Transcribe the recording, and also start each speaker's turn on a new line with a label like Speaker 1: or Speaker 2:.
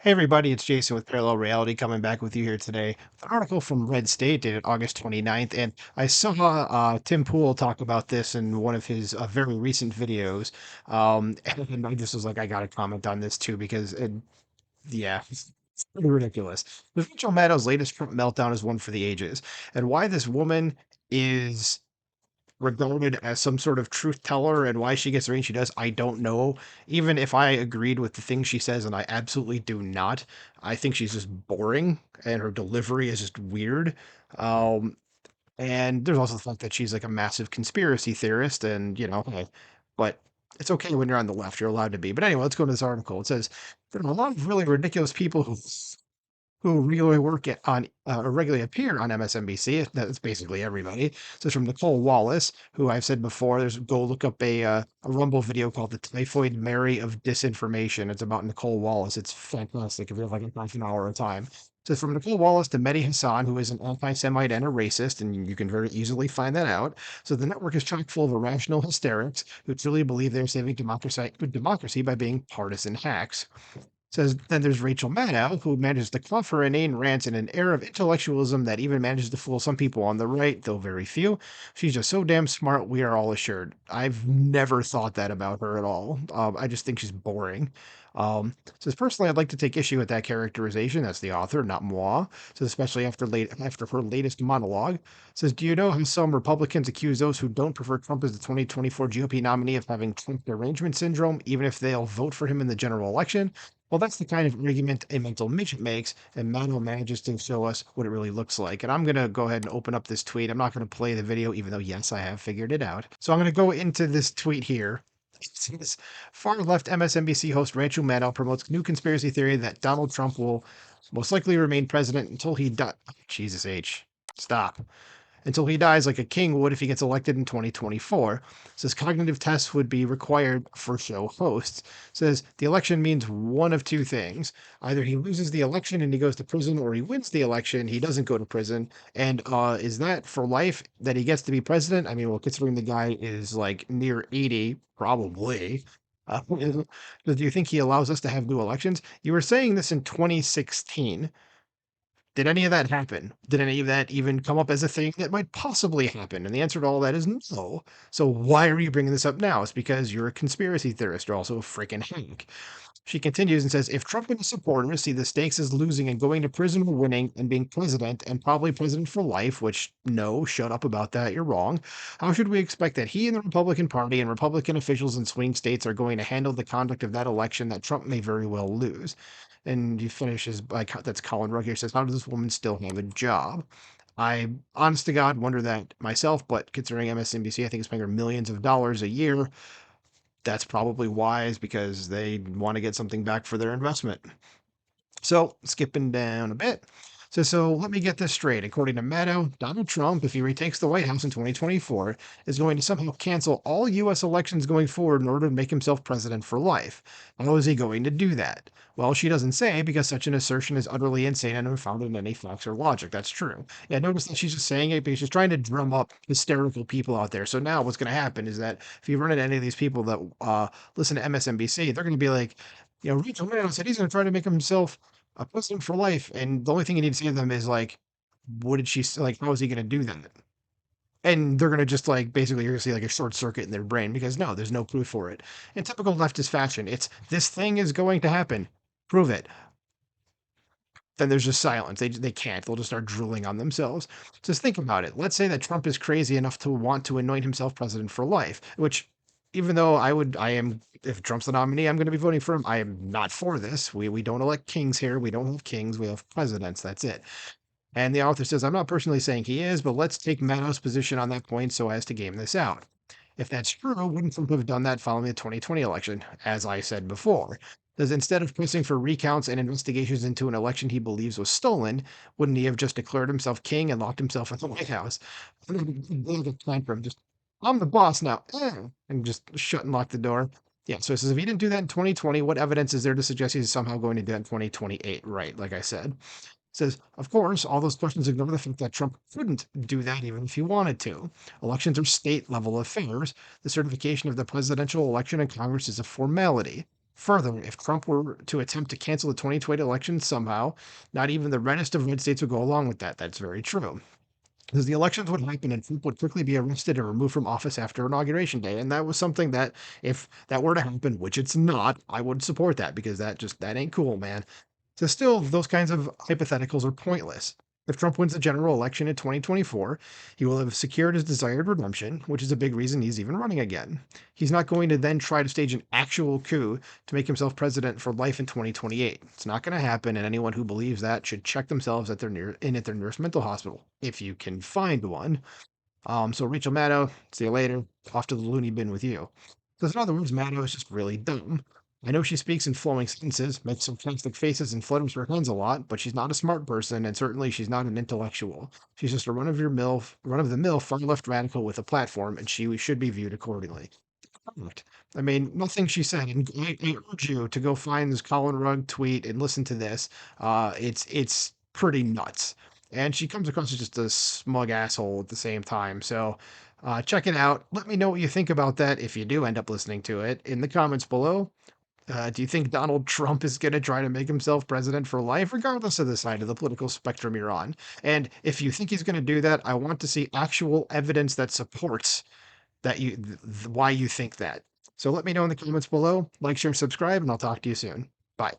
Speaker 1: Hey everybody, it's Jason with Parallel Reality coming back with you here today with an article from Red State dated August 29th. And I saw Tim Pool talk about this in one of his very recent videos. And I just was like, I got to comment on this too because, yeah, it's pretty ridiculous. The Rachel Maddow's latest Trump meltdown is one for the ages. And why this woman is regarded as some sort of truth teller and why she gets the range she does, I don't know. Even if I agreed with the things she says, and I absolutely do not, I think she's just boring and her delivery is just weird. Um, and there's also the fact that she's like a massive conspiracy theorist, and hey, but it's okay when you're on the left, you're allowed to be. But anyway, let's go to this article. It says there are a lot of really ridiculous people who regularly or regularly appear on MSNBC. That's basically everybody. So it's from Nicole Wallace, who I've said before. Go look up a Rumble video called "The Typhoid Mary of Disinformation." It's about Nicole Wallace. It's fantastic. If you have like half an hour of time. So from Nicole Wallace to Mehdi Hassan, who is an anti-Semite and a racist, and you can very easily find that out. So the network is chock full of irrational hysterics who truly believe they're saving democracy by being partisan hacks. Says then there's Rachel Maddow, who manages to quaff her inane rants in an air of intellectualism that even manages to fool some people on the right, though very few. She's just so damn smart, we are all assured. I've never thought that about her at all. I just think she's boring. Says personally, I'd like to take issue with that characterization. That's the author, not moi. Says especially after her latest monologue. Says, do you know how some Republicans accuse those who don't prefer Trump as the 2024 GOP nominee of having Trump derangement syndrome, even if they'll vote for him in the general election? Well, that's the kind of argument a mental midget makes, and Maddow manages to show us what it really looks like. And I'm going to go ahead and open up this tweet. I'm not going to play the video, even though, yes, I have figured it out. So I'm going to go into this tweet here. It says, far left MSNBC host Rachel Maddow promotes new conspiracy theory that Donald Trump will most likely remain president until he dies. Jesus H. Stop until he dies like a king would if he gets elected in 2024. Says cognitive tests would be required for show hosts. Says the election means one of two things. Either he loses the election and he goes to prison, or he wins the election, he doesn't go to prison. And is that for life that he gets to be president? I mean, well, considering the guy is like near 80, probably. Do you think he allows us to have new elections? You were saying this in 2016. Did any of that happen? Did any of that even come up as a thing that might possibly happen? And the answer to all that is no. So why are you bringing this up now? It's because you're a conspiracy theorist. You're also a freaking hack. She continues and says, if Trump and his supporters see the stakes as losing and going to prison or winning and being president and probably president for life, which no, shut up about that, you're wrong, how should we expect that he and the Republican Party and Republican officials in swing states are going to handle the conduct of that election that Trump may very well lose? And he finishes by, that's Colin Ruggier says, how does this woman still have a job? I, honest to God, wonder that myself, but considering MSNBC, I think is paying her millions of dollars a year, that's probably wise because they want to get something back for their investment. So, skipping down a bit. So let me get this straight. According to Maddow, Donald Trump, if he retakes the White House in 2024, is going to somehow cancel all U.S. elections going forward in order to make himself president for life. How is he going to do that? Well, she doesn't say because such an assertion is utterly insane and unfounded in any facts or logic. That's true. Yeah, notice that she's just saying it because she's trying to drum up hysterical people out there. So now what's going to happen is that if you run into any of these people that listen to MSNBC, they're going to be like, Rachel Maddow said he's going to try to make himself a president for life, and the only thing you need to say to them is like, what did she like? How is he going to do that? And they're going to just like basically you're going to see like a short circuit in their brain because no, there's no proof for it. In typical leftist fashion, it's this thing is going to happen. Prove it. Then there's just silence. They can't. They'll just start drooling on themselves. Just think about it. Let's say that Trump is crazy enough to want to anoint himself president for life, which even though I am, if Trump's the nominee, I'm going to be voting for him. I am not for this. We don't elect kings here. We don't have kings. We have presidents. That's it. And the author says, I'm not personally saying he is, but let's take Maddow's position on that point so as to game this out. If that's true, wouldn't Trump have done that following the 2020 election, as I said before? Does instead of pressing for recounts and investigations into an election he believes was stolen, wouldn't he have just declared himself king and locked himself in the White House? Tantrum, just I'm the boss now, and just shut and lock the door. Yeah, so it says if he didn't do that in 2020, what evidence is there to suggest he's somehow going to do that in 2028? Right, like I said. Says, of course, all those questions ignore the fact that Trump couldn't do that even if he wanted to. Elections are state level affairs. The certification of the presidential election in Congress is a formality. Further, if Trump were to attempt to cancel the 2020 election somehow, not even the reddest of red states would go along with that. That's very true. Because the elections would happen and Trump would quickly be arrested and removed from office after inauguration day. And that was something that, if that were to happen, which it's not, I would support that because that ain't cool, man. So still, those kinds of hypotheticals are pointless. If Trump wins the general election in 2024, he will have secured his desired redemption, which is a big reason he's even running again. He's not going to then try to stage an actual coup to make himself president for life in 2028. It's not going to happen, and anyone who believes that should check themselves at their nearest mental hospital, if you can find one. So Rachel Maddow, see you later. Off to the loony bin with you. So in other words, Maddow is just really dumb. I know she speaks in flowing sentences, makes sarcastic faces, and flutters her hands a lot, but she's not a smart person, and certainly she's not an intellectual. She's just a run of the mill far left radical with a platform, and she should be viewed accordingly. Correct. I mean, nothing she said, and I urge you to go find this Colin Rugg tweet and listen to this. It's pretty nuts, and she comes across as just a smug asshole at the same time. So, check it out. Let me know what you think about that if you do end up listening to it in the comments below. Do you think Donald Trump is going to try to make himself president for life, regardless of the side of the political spectrum you're on? And if you think he's going to do that, I want to see actual evidence that supports why you think that. So let me know in the comments below. Like, share, subscribe, and I'll talk to you soon. Bye.